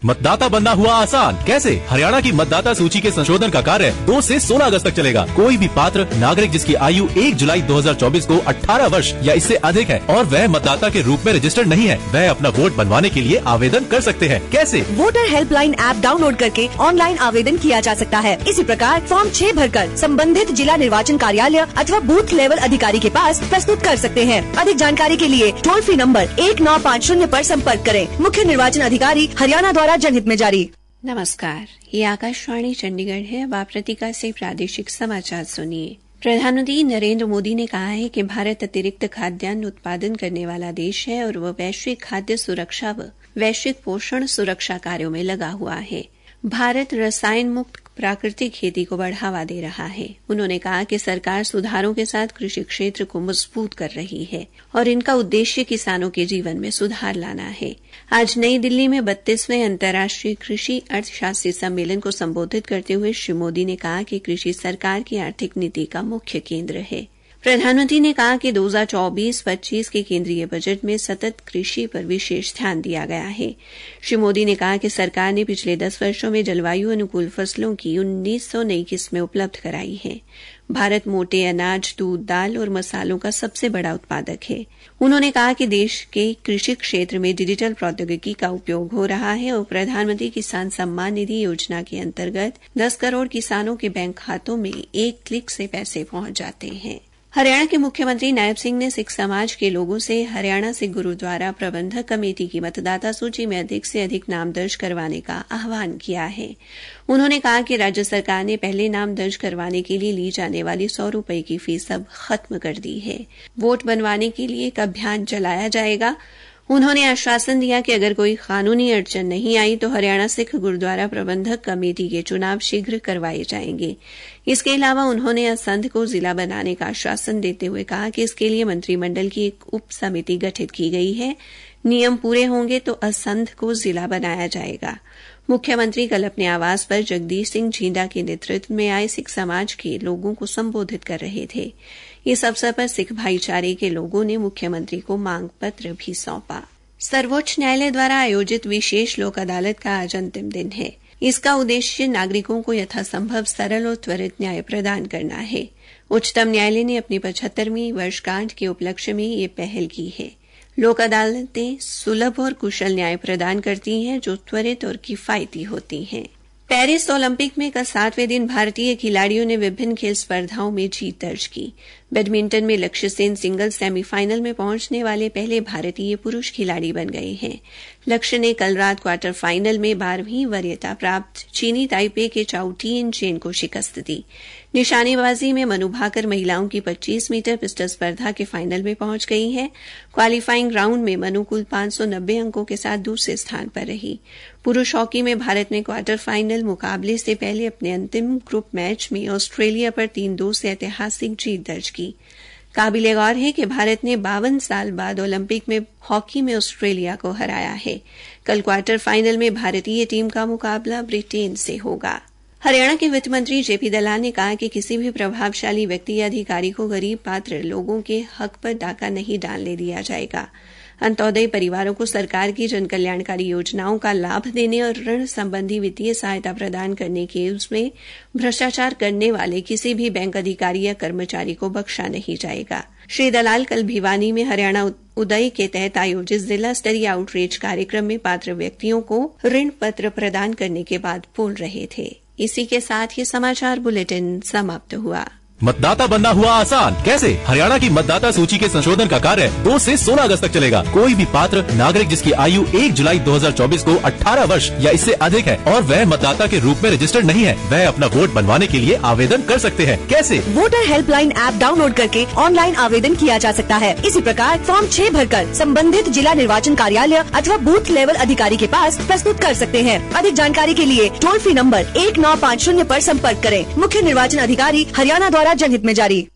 मतदाता बनना हुआ आसान। कैसे? हरियाणा की मतदाता सूची के संशोधन का कार्य 2 से 16 अगस्त तक चलेगा। कोई भी पात्र नागरिक जिसकी आयु 1 जुलाई 2024 को 18 वर्ष या इससे अधिक है और वह मतदाता के रूप में रजिस्टर्ड नहीं है, वह अपना वोट बनवाने के लिए आवेदन कर सकते हैं। कैसे? वोटर हेल्पलाइन ऐप डाउनलोड करके ऑनलाइन आवेदन किया जा सकता है। इसी प्रकार फॉर्म 6 भरकर संबंधित जिला निर्वाचन कार्यालय अथवा बूथ लेवल अधिकारी के पास प्रस्तुत कर सकते हैं। अधिक जानकारी के लिए टोल फ्री नंबर 1950 पर संपर्क करें। मुख्य निर्वाचन अधिकारी हरियाणा द्वारा जनहित में जारी। नमस्कार, ये आकाशवाणी चंडीगढ़ है। अब आप प्रतीका से प्रादेशिक समाचार सुनिए। प्रधानमंत्री नरेंद्र मोदी ने कहा है कि भारत अतिरिक्त खाद्यान्न उत्पादन करने वाला देश है और वह वैश्विक खाद्य सुरक्षा व वैश्विक पोषण सुरक्षा कार्यों में लगा हुआ है। भारत रसायन मुक्त प्राकृतिक खेती को बढ़ावा दे रहा है। उन्होंने कहा कि सरकार सुधारों के साथ कृषि क्षेत्र को मजबूत कर रही है और इनका उद्देश्य किसानों के जीवन में सुधार लाना है। आज नई दिल्ली में 32वें अंतर्राष्ट्रीय कृषि अर्थशास्त्री सम्मेलन को संबोधित करते हुए श्री मोदी ने कहा कि कृषि सरकार की आर्थिक नीति का मुख्य केंद्र है। प्रधानमंत्री ने कहा कि 2024-25 के केंद्रीय बजट में सतत कृषि पर विशेष ध्यान दिया गया है। श्री मोदी ने कहा कि सरकार ने पिछले 10 वर्षों में जलवायु अनुकूल फसलों की 1900 नई किस्में उपलब्ध कराई हैं। भारत मोटे अनाज, दूध, दाल और मसालों का सबसे बड़ा उत्पादक है। उन्होंने कहा कि देश के कृषि क्षेत्र में डिजिटल प्रौद्योगिकी का उपयोग हो रहा है और प्रधानमंत्री किसान सम्मान निधि योजना के अंतर्गत 10 करोड़ किसानों के बैंक खातों में एक क्लिक से पैसे पहुंच जाते हैं। हरियाणा के मुख्यमंत्री नायब सिंह ने सिख समाज के लोगों से हरियाणा सिख गुरुद्वारा प्रबंधक कमेटी की मतदाता सूची में अधिक से अधिक नाम दर्ज करवाने का आह्वान किया है। उन्होंने कहा कि राज्य सरकार ने पहले नाम दर्ज करवाने के लिए ली जाने वाली 100 रुपए की फीस अब खत्म कर दी है। वोट बनवाने के लिए एक अभियान चलाया जाएगा। उन्होंने आश्वासन दिया कि अगर कोई कानूनी अड़चन नहीं आई तो हरियाणा सिख गुरुद्वारा प्रबंधक कमेटी के चुनाव शीघ्र करवाए जाएंगे। इसके अलावा उन्होंने असंध को जिला बनाने का आश्वासन देते हुए कहा कि इसके लिए मंत्रिमंडल की एक उप समिति गठित की गई है। नियम पूरे होंगे तो असंध को जिला बनाया जाएगा। मुख्यमंत्री कल अपने आवास पर जगदीश सिंह झींडा के नेतृत्व में आए सिख समाज के लोगों को संबोधित कर रहे थे। इस अवसर पर सिख भाईचारे के लोगों ने मुख्यमंत्री को मांग पत्र भी सौंपा। सर्वोच्च न्यायालय द्वारा आयोजित विशेष लोक अदालत का आज अंतिम दिन है। इसका उद्देश्य नागरिकों को यथासंभव सरल और त्वरित न्याय प्रदान करना है। उच्चतम न्यायालय ने अपनी 75वीं वर्षगांठ के उपलक्ष्य में ये पहल की है। लोक अदालतें सुलभ और कुशल न्याय प्रदान करती हैं जो त्वरित और किफायती होती हैं। पेरिस ओलंपिक में कल 7वें दिन भारतीय खिलाड़ियों ने विभिन्न खेल स्पर्धाओं में जीत दर्ज की। बैडमिंटन में लक्ष्य सेन सिंगल्स सेमीफाइनल में पहुंचने वाले पहले भारतीय पुरुष खिलाड़ी बन गए हैं। लक्ष्य ने कल रात क्वार्टर फाइनल में 12वीं वरीयता प्राप्त चीनी ताइपे के चाउ टिएन चेन को शिकस्त दी। निशानेबाजी में मनु भाकर महिलाओं की 25 मीटर पिस्टल स्पर्धा के फाइनल में पहुंच गई है। क्वालिफाइंग राउंड में मनु कुल 590 अंकों के साथ दूसरे स्थान पर रही। पुरुष हॉकी में भारत ने क्वार्टर फाइनल मुकाबले से पहले अपने अंतिम ग्रुप मैच में ऑस्ट्रेलिया पर 3-2 से ऐतिहासिक जीत दर्ज की। काबिले गौर है कि भारत ने 52 साल बाद ओलंपिक में हॉकी में ऑस्ट्रेलिया को हराया है। कल क्वार्टर फाइनल में भारतीय टीम का मुकाबला ब्रिटेन से होगा। हरियाणा के वित्त मंत्री जेपी दलाल ने कहा कि किसी भी प्रभावशाली व्यक्ति या अधिकारी को गरीब पात्र लोगों के हक पर डाका नहीं डालने दिया जाएगा। अंत्योदय परिवारों को सरकार की जन कल्याणकारी योजनाओं का लाभ देने और ऋण संबंधी वित्तीय सहायता प्रदान करने के उसमें भ्रष्टाचार करने वाले किसी भी बैंक अधिकारी या कर्मचारी को बख्शा नहीं जाएगा। श्री दलाल कल भिवानी में हरियाणा उदय के तहत आयोजित जिला स्तरीय आउटरीच कार्यक्रम में पात्र व्यक्तियों को ऋण पत्र प्रदान करने के बाद बोल रहे थे। इसी के साथ ये समाचार बुलेटिन समाप्त हुआ। मतदाता बनना हुआ आसान। कैसे? हरियाणा की मतदाता सूची के संशोधन का कार्य 2 से 16 अगस्त तक चलेगा। कोई भी पात्र नागरिक जिसकी आयु 1 जुलाई 2024 को 18 वर्ष या इससे अधिक है और वह मतदाता के रूप में रजिस्टर्ड नहीं है, वह अपना वोट बनवाने के लिए आवेदन कर सकते हैं। कैसे? वोटर हेल्पलाइन ऐप डाउनलोड करके ऑनलाइन आवेदन किया जा सकता है। इसी प्रकार फॉर्म 6 भरकर संबंधित जिला निर्वाचन कार्यालय अथवा बूथ लेवल अधिकारी के पास प्रस्तुत कर सकते हैं। अधिक जानकारी के लिए टोल फ्री नंबर 1950 पर संपर्क करें। मुख्य निर्वाचन अधिकारी हरियाणा द्वारा जनहित में जारी।